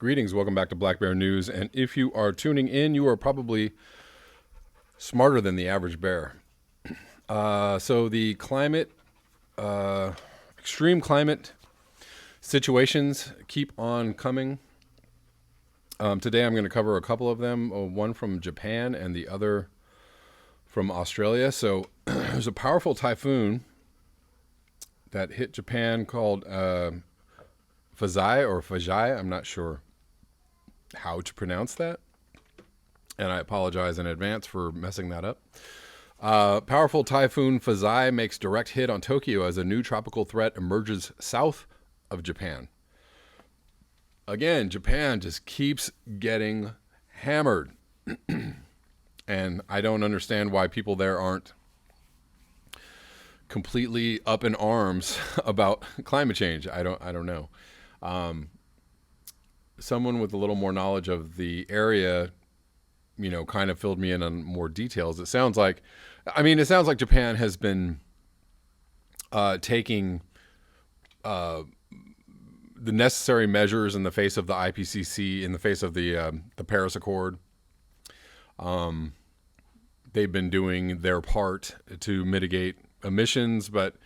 Greetings, welcome back to Black Bear News. And if you are tuning in, you are probably smarter than the average bear. So the climate, extreme climate situations keep on coming. Today I'm going to cover a couple of them, one from Japan and the other from Australia. So there's a powerful typhoon that hit Japan called Faxai. I'm not sure how to pronounce that, and I apologize in advance for messing that up. Powerful Typhoon Faxai makes direct hit on Tokyo as a new tropical threat emerges south of Japan. Again, Japan just keeps getting hammered, and I don't understand why people there aren't completely up in arms about climate change. I don't know. Someone with a little more knowledge of the area, kind of filled me in on more details. It sounds like Japan has been taking the necessary measures in the face of the IPCC, in the face of the Paris Accord. They've been doing their part to mitigate emissions, but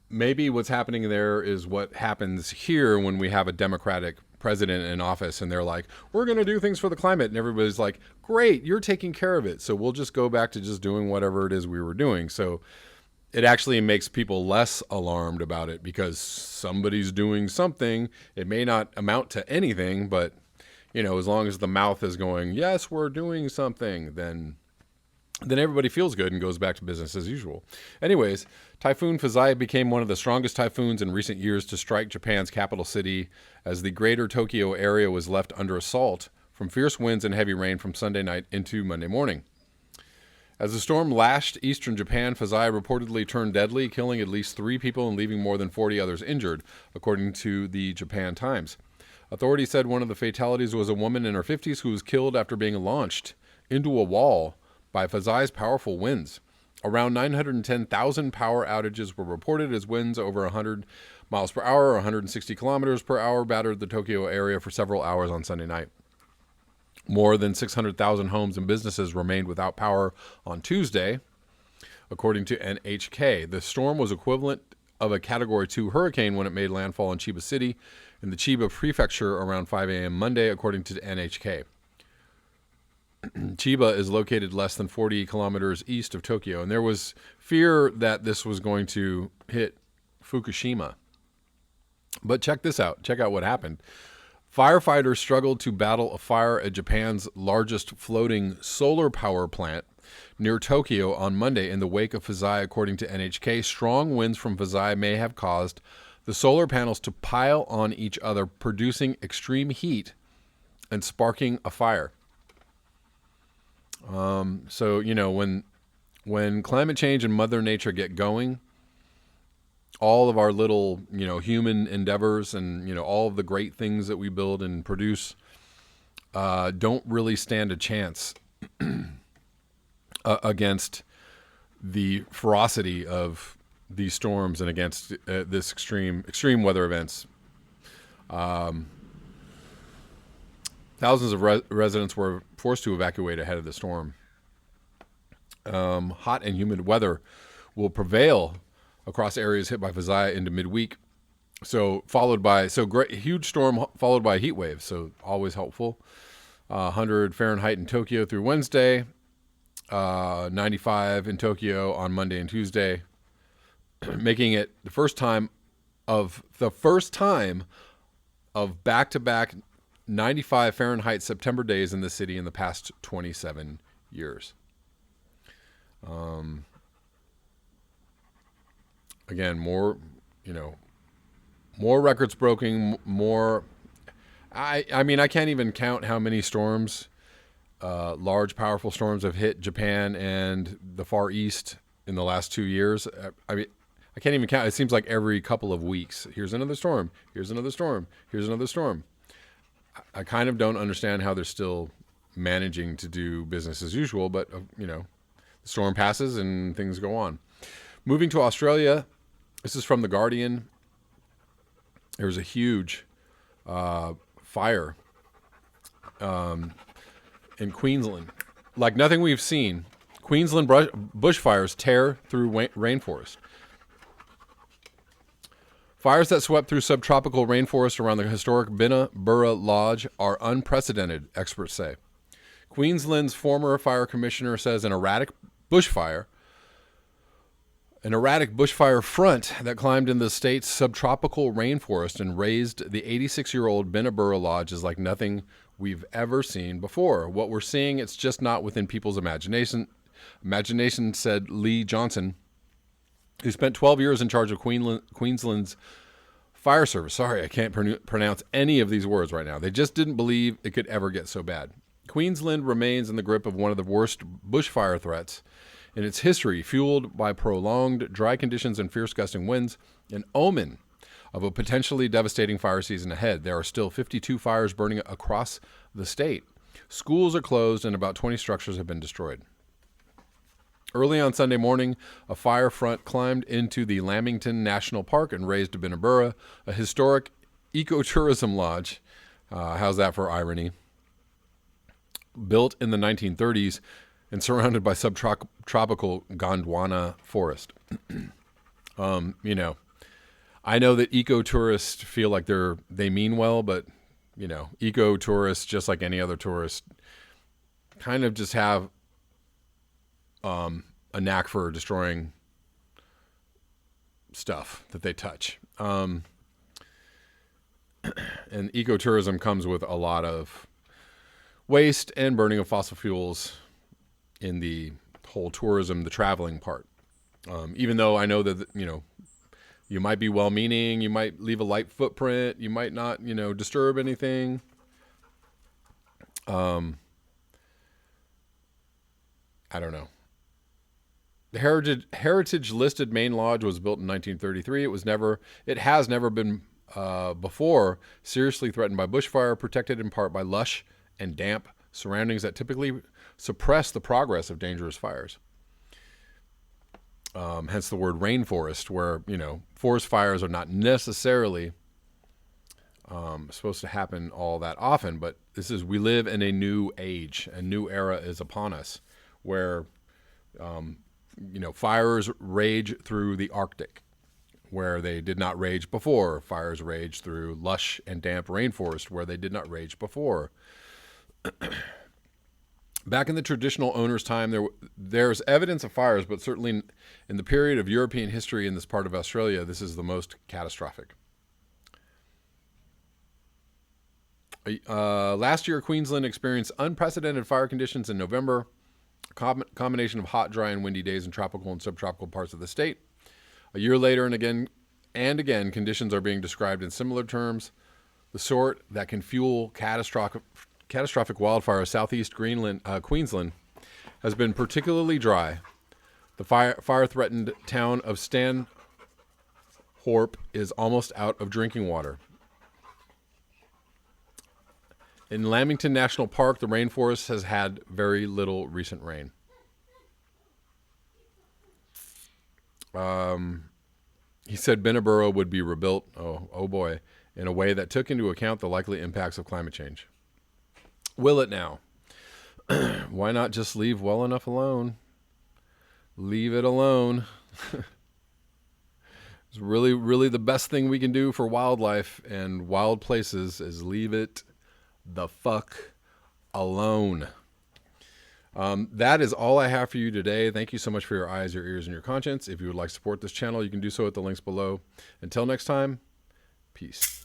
maybe what's happening there is what happens here when we have a Democratic president in office and they're like, we're going to do things for the climate. And everybody's like, great, you're taking care of it. So we'll just go back to just doing whatever it is we were doing. So it actually makes people less alarmed about it because somebody's doing something. It may not amount to anything, but as long as the mouth is going, yes, we're doing something, then everybody feels good and goes back to business as usual. Anyways, Typhoon Faxai became one of the strongest typhoons in recent years to strike Japan's capital city as the greater Tokyo area was left under assault from fierce winds and heavy rain from Sunday night into Monday morning. As the storm lashed eastern Japan, Faxai reportedly turned deadly, killing at least 3 people and leaving more than 40 others injured, according to the Japan Times. Authorities said one of the fatalities was a woman in her 50s who was killed after being launched into a wall by Faxai's powerful winds. Around 910,000 power outages were reported as winds over 100 miles per hour or 160 kilometers per hour battered the Tokyo area for several hours on Sunday night. More than 600,000 homes and businesses remained without power on Tuesday, according to NHK. The storm was equivalent of a Category 2 hurricane when it made landfall in Chiba City in the Chiba Prefecture around 5 a.m. Monday, according to NHK. Chiba is located less than 40 kilometers east of Tokyo, and there was fear that this was going to hit Fukushima. But check this out. Check out what happened. Firefighters struggled to battle a fire at Japan's largest floating solar power plant near Tokyo on Monday in the wake of Faxai, according to NHK. Strong winds from Faxai may have caused the solar panels to pile on each other, producing extreme heat and sparking a fire. So, when climate change and Mother Nature get going, all of our little, human endeavors and, all of the great things that we build and produce don't really stand a chance against the ferocity of these storms and against this extreme weather events. Thousands of residents were forced to evacuate ahead of the storm. Hot and humid weather will prevail across areas hit by Faxai into midweek. Huge storm followed by a heat wave. So always helpful. 100 Fahrenheit in Tokyo through Wednesday. 95 in Tokyo on Monday and Tuesday, making it the first time of back-to-back 95 Fahrenheit September days in the city in the past 27 years. Again, more records broken, more. I can't even count how many storms, large, powerful storms have hit Japan and the Far East in the last 2 years. I can't even count. It seems like every couple of weeks, here's another storm, here's another storm, here's another storm. I kind of don't understand how they're still managing to do business as usual, but, the storm passes and things go on. Moving to Australia, this is from The Guardian. There was a huge fire in Queensland. Like nothing we've seen, Queensland bushfires tear through rainforest. Fires that swept through subtropical rainforest around the historic Binnaburra Lodge are unprecedented, experts say. Queensland's former fire commissioner says an erratic bushfire front that climbed in the state's subtropical rainforest and razed the 86-year-old Binnaburra Lodge is like nothing we've ever seen before. What we're seeing, it's just not within people's imagination, said Lee Johnson, who spent 12 years in charge of Queensland's fire service. Sorry, I can't pronounce any of these words right now. They just didn't believe it could ever get so bad. Queensland remains in the grip of one of the worst bushfire threats in its history, fueled by prolonged dry conditions and fierce gusting winds, an omen of a potentially devastating fire season ahead. There are still 52 fires burning across the state. Schools are closed and about 20 structures have been destroyed. Early on Sunday morning, a fire front climbed into the Lamington National Park and razed Binnaburra, a historic ecotourism lodge. How's that for irony? Built in the 1930s and surrounded by subtropical Gondwana forest. You know, I know that ecotourists feel like they mean well, but, you know, ecotourists, just like any other tourist, kind of just have a knack for destroying stuff that they touch. And ecotourism comes with a lot of waste and burning of fossil fuels in the whole tourism, the traveling part. Even though I know that, you know, you might be well-meaning, you might leave a light footprint, you might not, you know, disturb anything. I don't know. The heritage listed main lodge was built in 1933. It has never been before seriously threatened by bushfire, protected in part by lush and damp surroundings that typically suppress the progress of dangerous fires. Hence the word rainforest, where, you know, forest fires are not necessarily supposed to happen all that often, but we live in a new age. A new era is upon us where, you know, fires rage through the Arctic where they did not rage before. Fires rage through lush and damp rainforest where they did not rage before. Back in the traditional owner's time, there's evidence of fires, but certainly in the period of European history in this part of Australia, this is the most catastrophic. Last year, Queensland experienced unprecedented fire conditions in November, a combination of hot, dry, and windy days in tropical and subtropical parts of the state. A year later, and again, conditions are being described in similar terms, the sort that can fuel catastrophic wildfires. Southeast Queensland has been particularly dry. The fire-threatened town of Stanthorpe is almost out of drinking water. In Lamington National Park, the rainforest has had very little recent rain. He said Binnaburra would be rebuilt, oh boy, in a way that took into account the likely impacts of climate change. Will it now? Why not just leave well enough alone? Leave it alone. It's really, really the best thing we can do for wildlife and wild places is leave it the fuck alone. That is all I have for you today. Thank you so much for your eyes, your ears, and your conscience. If you would like to support this channel, you can do so at the links below. Until next time, peace.